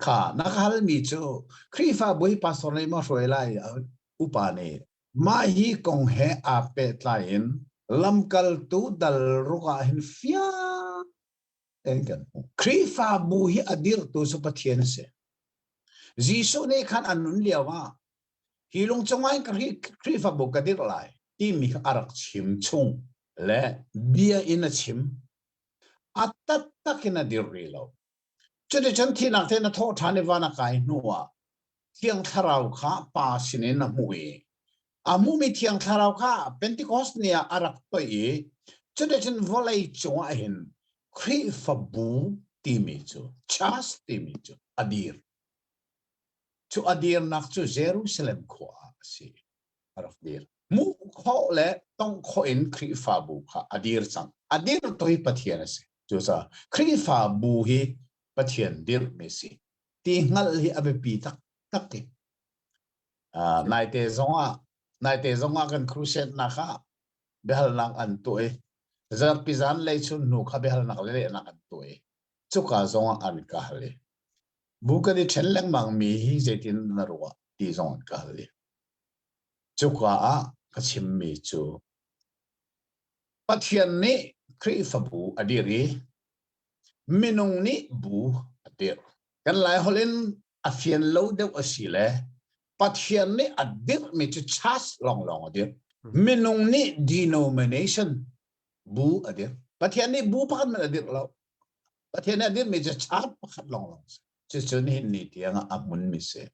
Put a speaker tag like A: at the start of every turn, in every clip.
A: ค่ะnakal mi chu krifa boi pastor nei ma roi lai upa ne ma hi kong he a pe tlain lamkal tu dal ruka hin fia engkan krifa bu hi adir tu su pathian se jisu ne khan anun liawa hilong chongai krifa bu kadir lai ti mi arak chim chung le bia in a chim atat takina dirilo chute chan thi nak the na tho thane wana kai nuwa thiang tharau kha pa sine na mui amu mi thiang tharau kha pentecost nia arak to e chute chan volei chunga hin khri fabu ti mi chu chas ti mi chu adir nak chu jerusalem kho si araf dir mu kho le tong kho in khri fabu kha adir chang adir toi pathian se chu sa khri fabu hi pathian dir me si ti ngal hi abe pi tak tak ti nai te zonga kan crusade na kha behal nak an to e zar pizan le chun nu kha behal nak le nak an to e chu ka zonga an ka hale bu ka di thenleng mang mi hi jetin na ruwa ti zong an ka hale chu ka a ka chim mi chu pathian ni khri fa bu adiri minung ni bu adir kan lai holen afian lo de asile pathian ni adir mi chu chas long long adir minung ni denomination bu adir pathian ni bu pakan man adir lo pathian ni adir mi chu chas pakat long long chu chu ni ni tiang amun mi se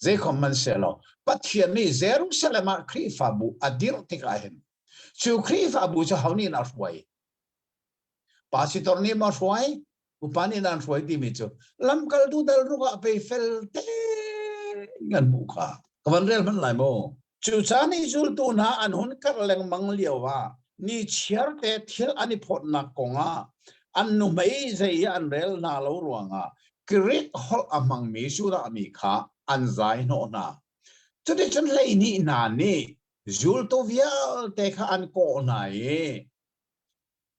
A: ze common se lo pathian ni jerusalem khri fa bu adir tikahin chu khri fa bu chu hauni na ruai pasitor ni ma ruai upani nan ruai ti mi chu lam kal tu dal ruka pe fel te ngan bu kha kawan rel man lai mo chu chani zul tu na an hun kar leng mang liawa ni chiar te thil ani phot na konga an nu mai zai an rel na lo ruanga krit hol amang mi su ra mi kha an zai no na chu de chen lei ni na ni zul to vial te kha an ko na e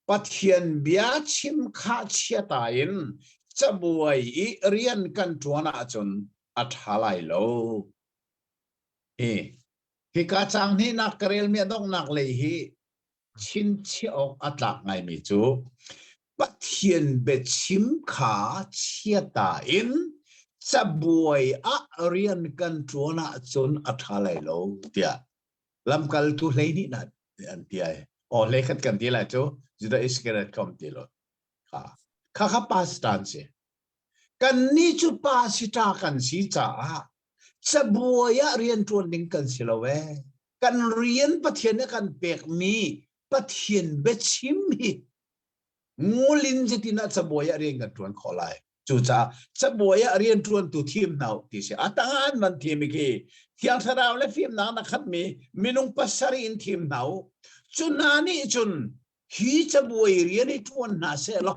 A: pathian bia chim kha chia tain chabuai i rian kan tuana chun athalai lo hi ka chang ni nak karel mi dong nak le hi chin chi ok atlak ngai mi chu pathian be chim kha chia tain chabuai a rian kan tuana chun athalai lo tia lam kal tu hlei ni na an tia o le khat kan ti la chu juda iskeret kom ti lo kha pastan se kan ni chu pa sita kan si cha sabuaya rian tuan ning kan silawe kan rian pathian kan pek mi pathian bechim hi ngulin jitina sabuaya rian kan tuan kholai chu cha sabuaya rian tuan tu thim nau ti se atan man thim ki thiang tharau le phim na na khat mi minung pasari in thim nau chunani chun hi sabuai rian i tuan na se lo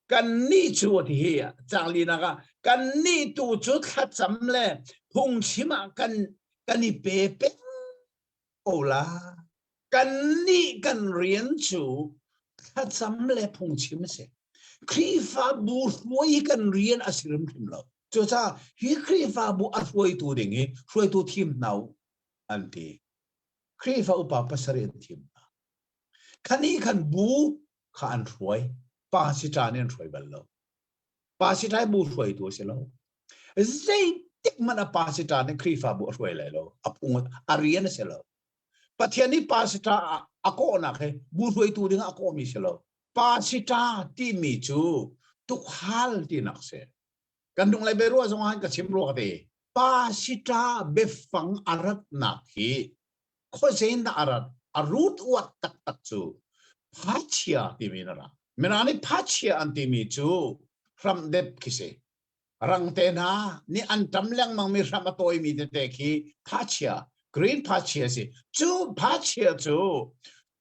A: kan ni chu ti hi changli na ka kan ni tu chu khat cham le hung chima kan ni pe pe ola kan ni kan rian chu khat cham le hung chim se krifa bu huai kan rian asirim thim lo chu cha hi krifa bu a huai tu ding hi huai tu thim nau anti krifa upa pasari thim khani khan bu khan huai pa si ta nen huai bal lo pa si tai bu huai tu se lo zai tik mana pa si ta nen krifa bu huai le lo apung arian se lo pathiani pa si ta ako na khe bu huai tu ding ako mi se lo pa si ta ti mi chu tu hal ti nak se kan dung lai beru azong han ka chim ro ka te pa si ta be fang arat na hi kho zein da arat arut wat tak tak chu phachia ti mi na ra menani phachia an ti mi chu ram dep kise rang te na ni an tam lang mang mi ram atoi mi te ki phachia green phachia si chu phachia chu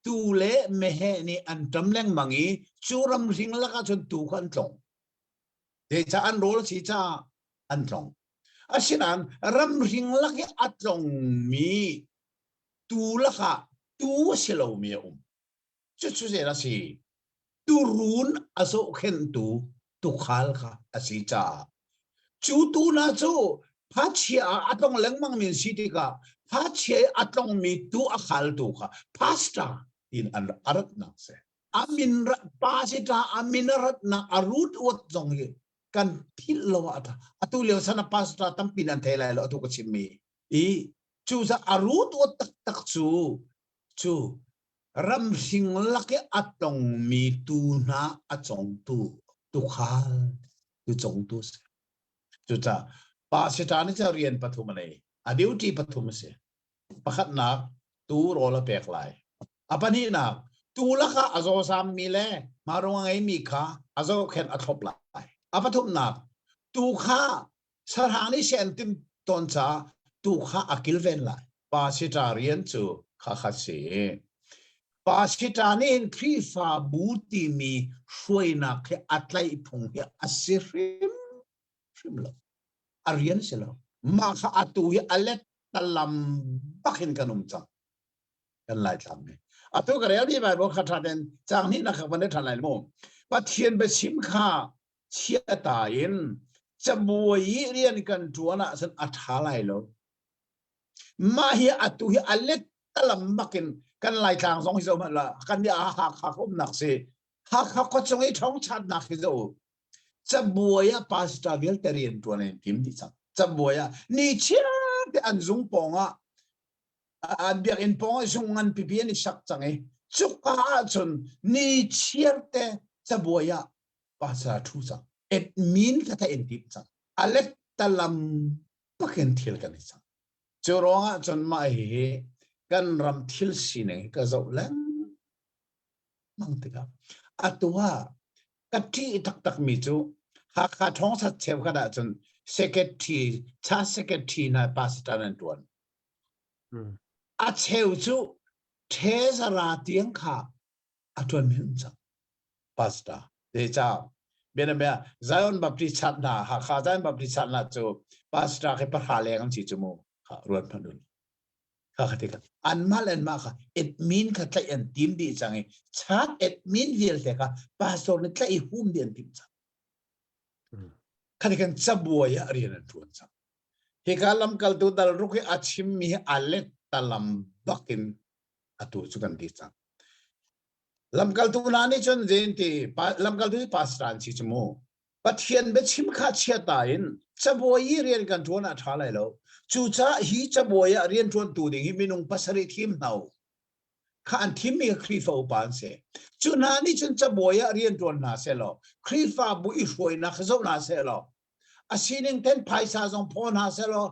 A: tu le mehe ni an tam lang mangi chu ram ring la ka chun tu kan tlong de cha an rol si cha an tlong asinan ram ring la ki atlong mi tu la ka tu selo mi chu se la si tu run aso khen tu khal kha asi cha จูตูนะจูพัชเชียอัตองเล็งมังมินสิติกาพัชเชียอัตองมีตูอักขลตูค่ะพาสต้าอินอันอารัตนักเสอามินปาสิตาอามินรัตนักอารูดอวดจงเยกันทิลโลอัตอตุเลียวสนาพาสต้าตั้มปินันเทลัยโลอตุกชิมีอีจูซาอารูดอวดตักจูรัมสิงลักอัตองมีตูนาอัจงตูขาตูจงตูเสจูจ้าปาสิตานี่จะเรียนปฐุมเลยอดีวที่ปฐุมเสปะขัดนักตูโรลเปกไลอปันนี้นักตูละค่ะอาโซสามมีเล่มารงไงมีค่ะอาโซเข็นอัทบไลอปฐุมนักตูค่ะสถานีเซนติมตอนจ้าตูค่ะอักิลเวนไลปาสิตาเรียนจูข้าขัดเสปาสิตานี่ครีฟาบูติมีช่วยนักให้อัตไลพงให้อัศริมลอาเรียนเสร็จแล้วมาข้าอัตุยอเล็ตตะลัมบักเห็นกันนุ่มจังกันหลายคำเนี่ยอัตุกระเรียนที่ไปบอกขัดเด่นจังนี้นะครับวันนี้ทันหลายโมงปัทเทียนไปชิมข้าเชียตายินจะบวยเรียนกันตัวน่ะสันอัฐาไลโลมาเฮียอัตุยอเล็ตตะลัมบักเห็นกันหลายครั้งสองที่สองละกันเนี่ยหักคมหนักสิหักก็จงให้ท้องชัดหนักที่สุดจะบวยปาสตาเวลเตเรียนตัวนี้ทีมที่สักจะบวยนี่เชื่อที่อันซุงปองอันเบียกินปองซุงอันพิพินิสักจังไงจุกอาจนนี่เชื่อที่จะบวยปาสตาทูสักเอ็ดมินก็จะเอ็นทีมสักอเล็กตะลัมปักเอ็นทิลกันนี่สักจรองจนมาเฮกันรำทิลสิเนก็จะเล่นมั่งติครับอัตัวกัดที่ตักมีจูหากขาท้องสัตว์เชฟก็ได้จนเซกทีชาเซกทีน่ะปาสตานันตัวอาเชฟจูเทสราเตียงขาอัตัวมีอุ่นจังปาสตาเดจ้าเบนเบียไซออนบัพติชัดนาหากขาไซออนบัพติชัดนาจูปาสตาให้ประหารแรงจีจมูกค่ะรวนพันดุนข้าคิดกันอันมาเล่นมาค่ะเอ็ดมินค่ะใช้อันทีมดีจังไงชาร์เอ็ดมินเวียลเถอะค่ะปาสตอร์นี่ใช้หุ่มเดียนทีมจังข้าคิดกันจะบวยเรียนตัวจังเฮกาลัมกัลตูดัลรุกอาชิมมีอัลเลตตลัมบักินอัตุสุกันดีจังลัมกัลตูนานี่จนเจนทีลัมกัลตูปาสตานชิจมูปัทเทียนเบชิมข้าเชียตายินจะบวยเรียนกันตัวน่ะท้าไรแล้วจูจ้าฮีจะบวยเรียนทวนตัวดิ่งฮีมินุงภาษาทีมเอาข้าอันทีมมีครีฟ้าอุปานเสจูนานี่จนจะบวยเรียนทวนน่าเสลอครีฟ้าบุยช่วยนักขจรน่าเสลออาศินิงเทนไพศาลพอน่าเสลอ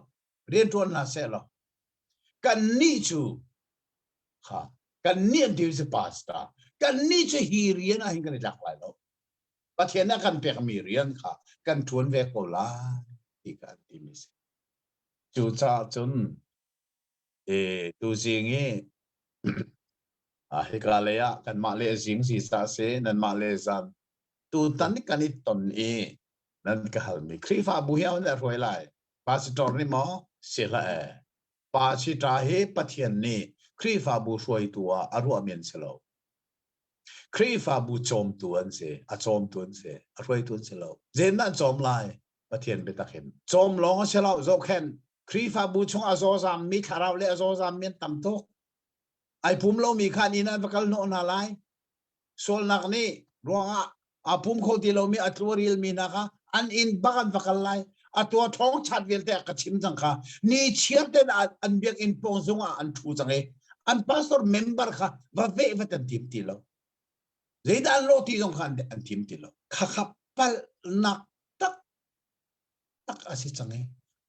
A: เรียนทวนน่าเสลอกันนี่จูค่ะกันนี่ดิวส์พาสตากันนี่จูฮีเรียนอะไรกันหลากหลายแล้วประเทศนั้นกันเปียกมีเรียนค่ะกันทวนเวกโอลาอีกอันที่มีจูจ้าจนดูสิ่งนี้ฮิกาเลียกันมาเลสิงสีสาเซนันมาเลซันตูตันนี่กันนี่ตนนั่นก็ฮัลมีครีฟ้าบุญเอาเนี่ยรวยไล่ปาสิตอร์นี่มอเสียละปาสิตาเฮปะเทียนนี่ครีฟ้าบุช่วยตัวอารมณ์เมียนเสลาครีฟ้าบุโจมตัวนั่นเสียโจมตัวนั่นเสียรวยตัวนั่นเสลาเจนนั่นโจมไล่ปะเทียนเบตาเข็มโจมลองเสลาโจเข็นครีฟ้าบุชงอาโซซามมีคาราวเลอาโซซามเมียนตั้มโตไอภูมิเรามีขานี้นั่นประกันโนนาไลโซลนักนี่รวงภูมิเขาที่เรามีอัตวริลมีนะคะอันอินบักันประกันไลอัตัวท้องชัดเวลแต่กระชิมจังค่ะนี่เชื่อเดินอันเบียกอินปงซงอันทูจังเออันพาสตอร์เมมเบอร์ค่ะว่าเวทันทีมที่เราเรื่องอันโลที่ตรงกันอันทีมที่เราข้าขับปัลนักตักอาศัยจังเอ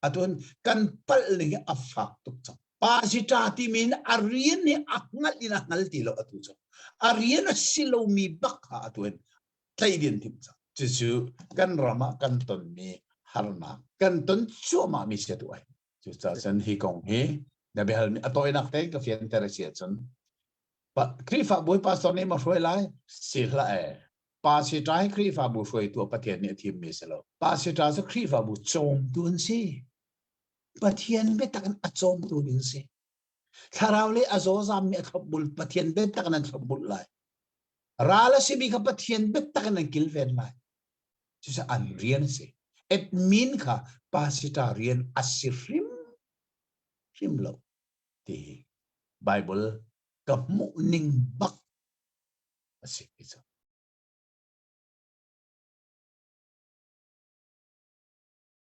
A: อัตัวกันปัลนี่อัฟฟักตุกจังปาสิตาที่มีอารีนนี่อักงัดนี่นะงัดที่เราอัตุจังอารีนสิเรามีบักค่ะอัตัวใช่เดียนทีมจังจู่ๆกันรามากันตนมีฮาร์นากันตนชัวมามีเสียด้วยจู่ๆฉันฮิกงเฮเดี๋ยวไปหาอัตัวนักเตะก็เฟียนเตอร์เสียฉันปะครีฟ้าบุยปาสตอนนี้มาช่วยไล่สิละปาสิตาให้ครีฟ้าบุช่วยตัวประเทศนี้ทีมมีเสลอปาสิตาจะครีฟ้าบุโจมตัวนี้ประเทศเบตักันโจมตัวนี้สิถ้าเราเลี้ยอโซซามมีขับบุลประเทศเบตักันขับบุลไล่ราลสิบีกับประเทศเบตักันกิลเวนไล่จะอันเรียนสิ admin kha pasitarian asifrim rimlo ti Bible kamu ning bak asik iso